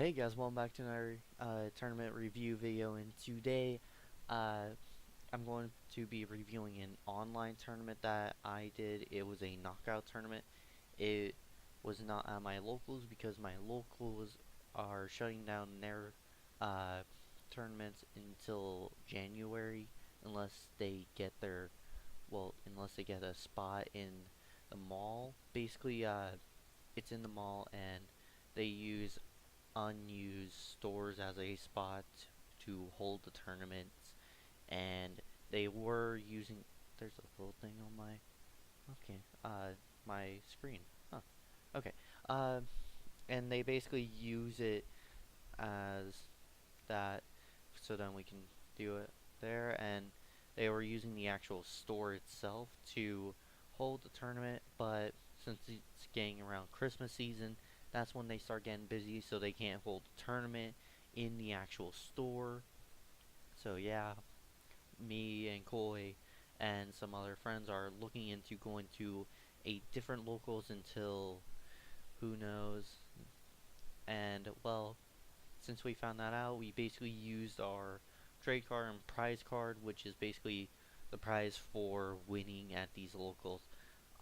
Hey guys, welcome back to another tournament review video, and today uh, I'm going to be reviewing an online tournament that I did. It was a knockout tournament. It was not at my locals because my locals are shutting down their uh, tournaments until January unless they get unless they get a spot in the mall. Basically, it's in the mall and they use unused stores as a spot to hold the tournaments, and they were using. There's a little thing on my screen. Huh. Okay. Uh, and they basically use it as that, so then we can do it there. And they were using the actual store itself to hold the tournament, but since it's getting around Christmas season, that's when they start getting busy, so they can't hold the tournament in the actual store. So yeah, me and Koi and some other friends are looking into going to a different locals until who knows. And well, since we found that out, we basically used our trade card and prize card, which is basically the prize for winning at these locals.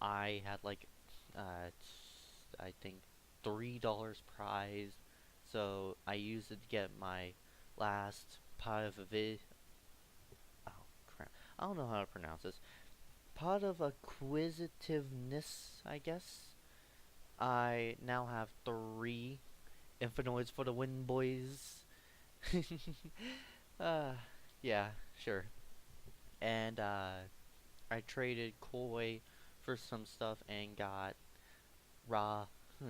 I had like, I think $3 prize, so I used it to get my last pot of oh crap, I don't know how to pronounce this. Pot of acquisitiveness, I guess. I now have 3 Infinitoids for the win, boys. uh, yeah, sure. And I traded Koi for some stuff and got Ra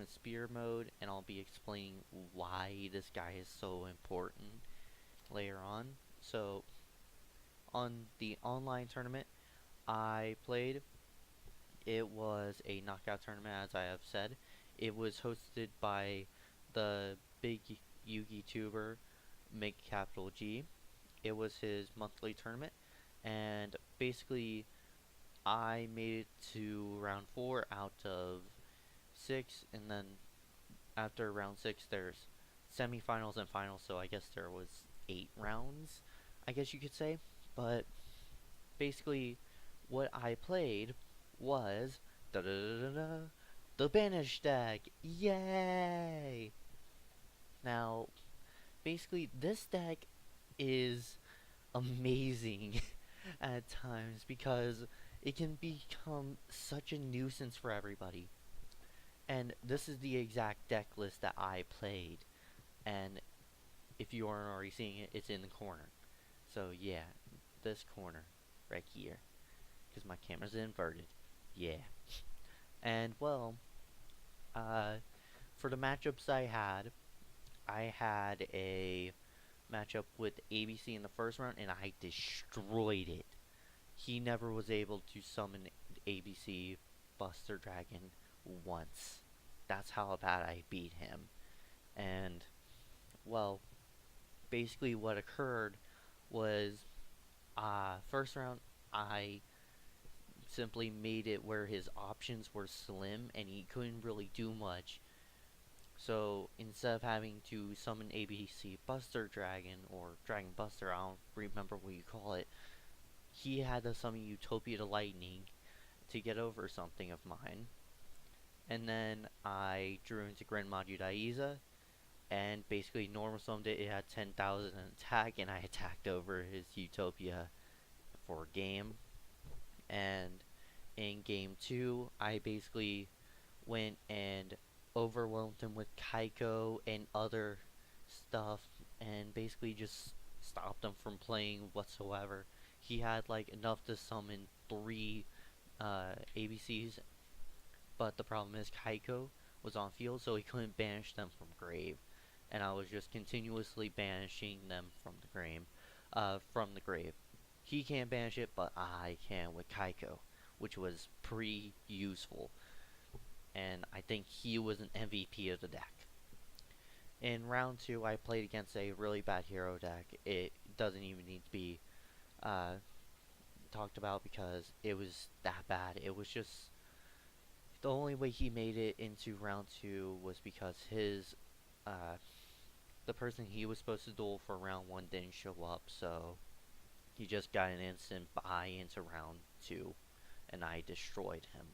Spear mode, and I'll be explaining why this guy is so important later on. So, on the online tournament I played, it was a knockout tournament, as I have said. It was hosted by the big Yugi tuber, Make Capital G. It was his monthly tournament, and basically I made it to round 4 out of 6, and then after round 6 there's semifinals and finals, so I guess there was 8 rounds, I guess you could say. But basically what I played was da da da da da, the Banish deck. Yay! Now, basically this deck is amazing at times because it can become such a nuisance for everybody. And this is the exact deck list that I played. And if you aren't already seeing it, it's in the corner. So yeah, this corner right here, because my camera's inverted. Yeah. And well, uh, for the matchups I had a matchup with ABC in the first round, and I destroyed it. He never was able to summon ABC Buster Dragon once. That's how bad I beat him. And well, basically what occurred was, first round I simply made it where his options were slim and he couldn't really do much. So instead of having to summon ABC Buster Dragon or Dragon Buster, I don't remember what you call it, he had to summon Utopia to Lightning to get over something of mine. And then I drew into Grand Daiza and basically normal summoned it. It had 10,000 in attack, and I attacked over his Utopia for a game. And in game 2, I basically went and overwhelmed him with Kaiko and other stuff, and basically just stopped him from playing whatsoever. He had like enough to summon 3 ABCs, but the problem is Kaiko was on field, so he couldn't banish them from grave, and I was just continuously banishing them from the grave. He can't banish it, but I can with Kaiko, which was pretty useful, and I think he was an MVP of the deck. In round 2, I played against a really bad hero deck. It doesn't even need to be uh, talked about because it was that bad. It was just the only way he made it into round 2 was because his uh, the person he was supposed to duel for round 1 didn't show up, so he just got an instant buy into round 2, and I destroyed him.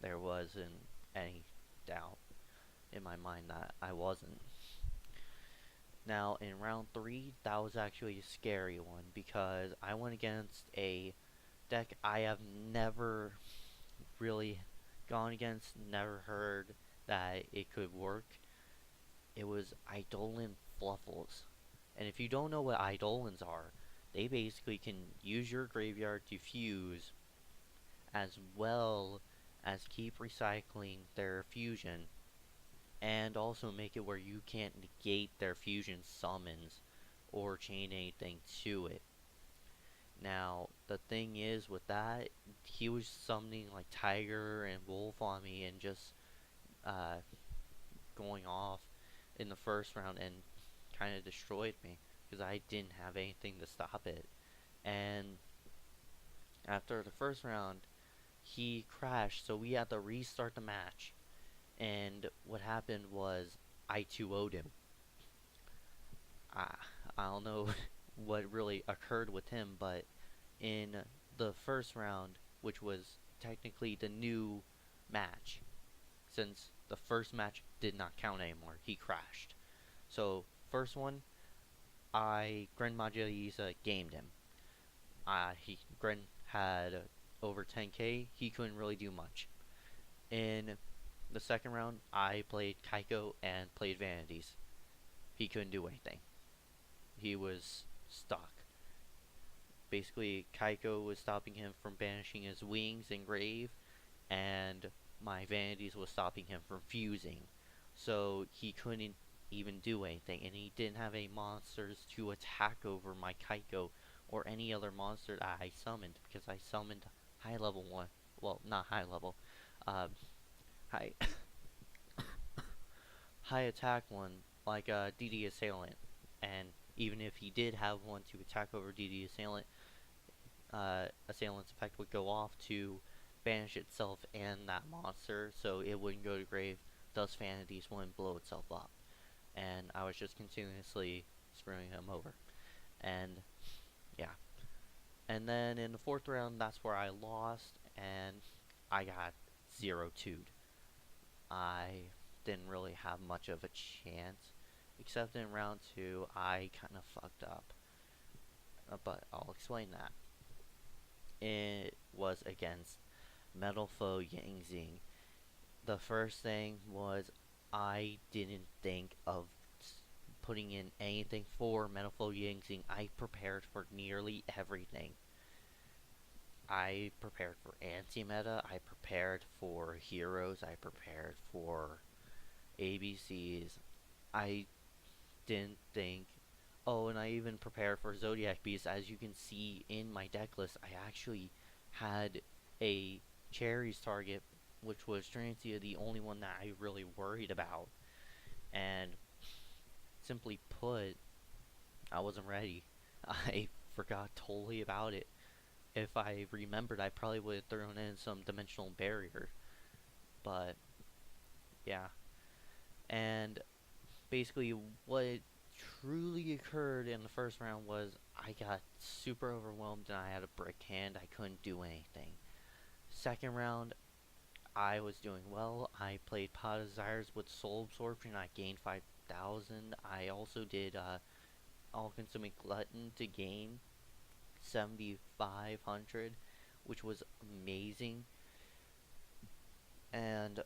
There wasn't any doubt in my mind that I wasn't. Now, in round 3, that was actually a scary one because I went against a deck I have never really gone against, never heard that it could work. It was Eidolon Fluffles. And if you don't know what Eidolons are, they basically can use your graveyard to fuse as well as keep recycling their fusion and also make it where you can't negate their fusion summons or chain anything to it. Now, the thing is with that, he was summoning like Tiger and Wolf on me and just uh, going off in the first round and kind of destroyed me because I didn't have anything to stop it. And after the first round, he crashed, so we had to restart the match. And what happened was I 2-0'd him. I, I don't know what really occurred with him, but in the first round, which was technically the new match, since the first match did not count anymore, he crashed. So, first one, I Gren Majaliza gamed him. Gren had over 10k, he couldn't really do much. In the second round, I played Kaiko and played Vanities. He couldn't do anything. He was stuck. Basically, Kaiko was stopping him from banishing his wings and grave, and my Vanities was stopping him from fusing. So he couldn't even do anything, and he didn't have any monsters to attack over my Kaiko or any other monster that I summoned, because I summoned high level one. Well, not high level. High high attack one like DD Assailant, and even if he did have one to attack over DD Assailant, Assailant's effect would go off to banish itself and that monster, so it wouldn't go to grave. Thus, Vanities wouldn't blow itself up, and I was just continuously screwing him over. And yeah, and then in the fourth round, that's where I lost, and I got 0-2'd. I didn't really have much of a chance, except in round 2, I kind of fucked up. But I'll explain that. It was against Metal Foe Yangzing. The first thing was I didn't think of putting in anything for Metal Foe Yangzing. I prepared for nearly everything. I prepared for anti-meta, I prepared for heroes, I prepared for ABCs. I didn't think. Oh, and I even prepared for Zodiac Beast. As you can see in my deck list, I actually had a Cherries target, which was Transia, the only one that I really worried about. And simply put, I wasn't ready. I forgot totally about it. If I remembered, I probably would have thrown in some Dimensional Barrier. But, yeah. And basically, what truly occurred in the first round was I got super overwhelmed and I had a brick hand. I couldn't do anything. Second round, I was doing well. I played Pot of Desires with Soul Absorption. I gained 5,000. I also did All-Consuming Glutton to gain 7,500, which was amazing. And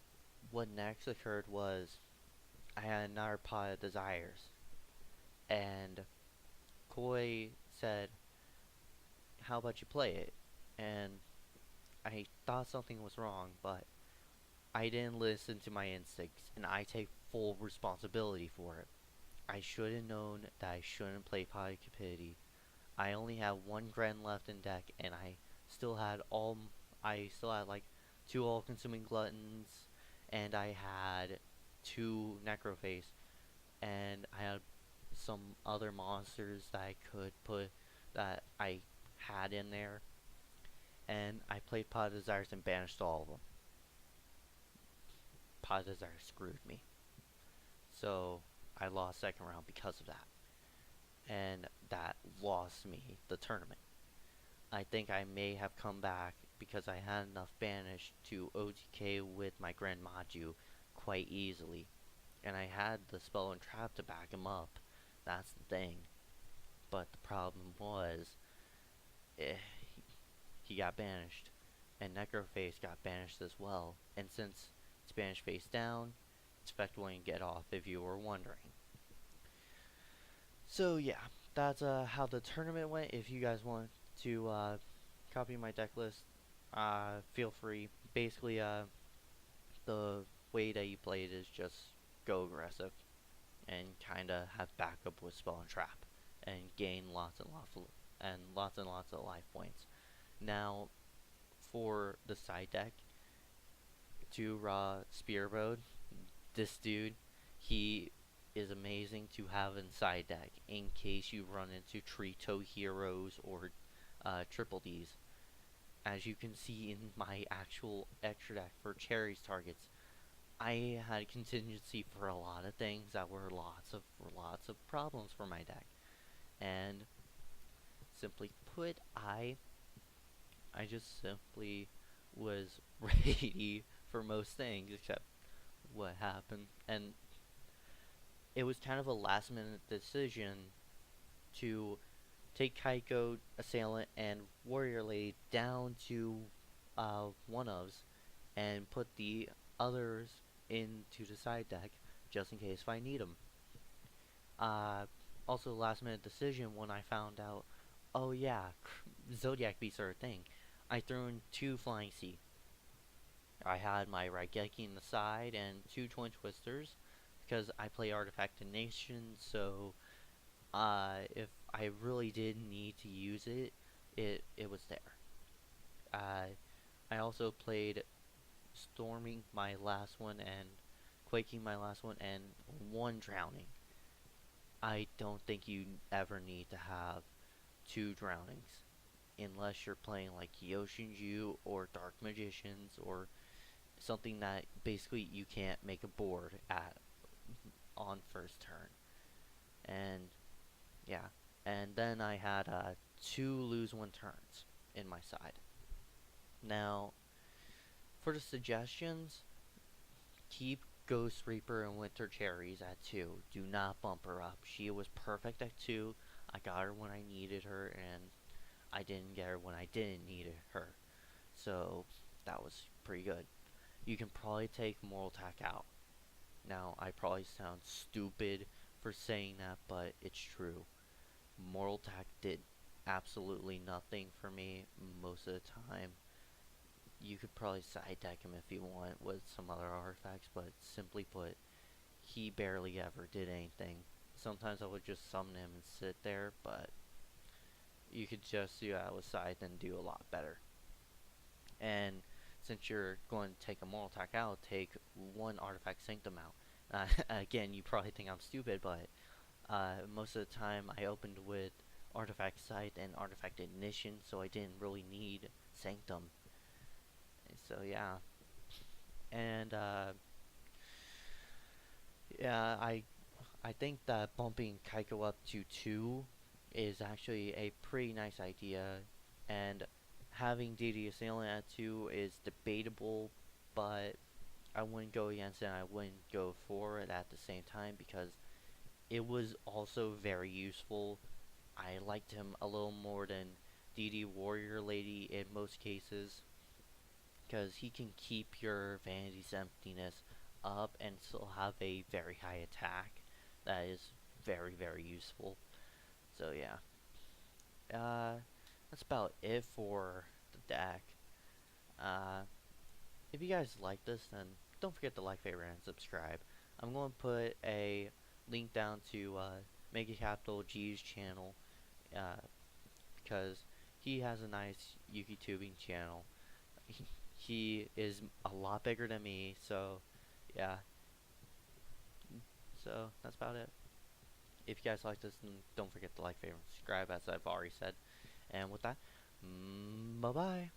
what next occurred was I had another Pot of Desires. And Koi said, how about you play it? And I thought something was wrong, but I didn't listen to my instincts, and I take full responsibility for it. I should have known that I shouldn't play Pot of Cupidity. I only had one Gren left in deck, and I still had like 2 All-Consuming Gluttons, and I had 2 Necroface, and I had some other monsters that I could put that I had in there, and I played Pot of Desires and banished all of them. Pot of Desires screwed me. So I lost second round because of that, and that lost me the tournament. I think I may have come back because I had enough banish to OTK with my Grand Maju quite easily, and I had the spell and trap to back him up. That's the thing. But the problem was, eh, he got banished, and Necroface got banished as well. And since it's banished face down, its effect won't get off if you were wondering. So yeah, that's how the tournament went. If you guys want to copy my deck list, feel free. Basically, the way that you play it is just go aggressive and kind of have backup with spell and trap, and gain lots and lots of life points. Now, for the side deck, 2 raw spear mode, this dude, he is amazing to have in side deck in case you run into Trito heroes or triple Ds. As you can see in my actual extra deck for Cherry's targets, I had contingency for a lot of things that were lots of problems for my deck. And simply put, I just simply was ready for most things except what happened. And it was kind of a last minute decision to take Kaiko, Assailant, and Warrior Lady down to one-ofs and put the others into the side deck just in case if I need them. Also, last minute decision when I found out, oh yeah, Zodiac Beasts are a thing. I threw in 2 Flying Sea. I had my Raigeki in the side and 2 Twin Twisters because I play Artifact of Nation, so if I really did need to use it, it was there. I also played Storming my last one and Quaking my last one and 1 Drowning. I don't think you ever need to have 2 Drownings unless you're playing like Yoshinju or Dark Magicians or something that basically you can't make a board at on first turn. And yeah, and then I had 2 lose 1 turns in my side. Now, for the suggestions, keep Ghost Reaper and Winter Cherries at 2. Do not bump her up. She was perfect at 2. I got her when I needed her, and I didn't get her when I didn't need her. So, that was pretty good. You can probably take Mortal-Tak out. Now, I probably sound stupid for saying that, but it's true. Mortal-Tak did absolutely nothing for me most of the time. You could probably side deck him if you want with some other artifacts, but simply put, he barely ever did anything. Sometimes I would just summon him and sit there, but you could just do that with Scythe and do a lot better. And since you're going to take a Mortal-Tak out, take 1 Artifact Sanctum out. Again, you probably think I'm stupid, but most of the time I opened with Artifact Scythe and Artifact Ignition, so I didn't really need Sanctum. So yeah, and yeah, I think that bumping Kaiko up to 2 is actually a pretty nice idea, and having DD Assailant at 2 is debatable, but I wouldn't go against it and I wouldn't go for it at the same time because it was also very useful. I liked him a little more than DD Warrior Lady in most cases, because he can keep your Vanity's Emptiness up and still have a very high attack. That is very, very useful. So yeah, that's about it for the deck. If you guys like this, then don't forget to like, favorite, and subscribe. I'm going to put a link down to Mega Capital G's channel because he has a nice Yuki tubing channel. He is a lot bigger than me, so yeah. So that's about it. If you guys like this, then don't forget to like, favorite, and subscribe, as I've already said. And with that, bye bye.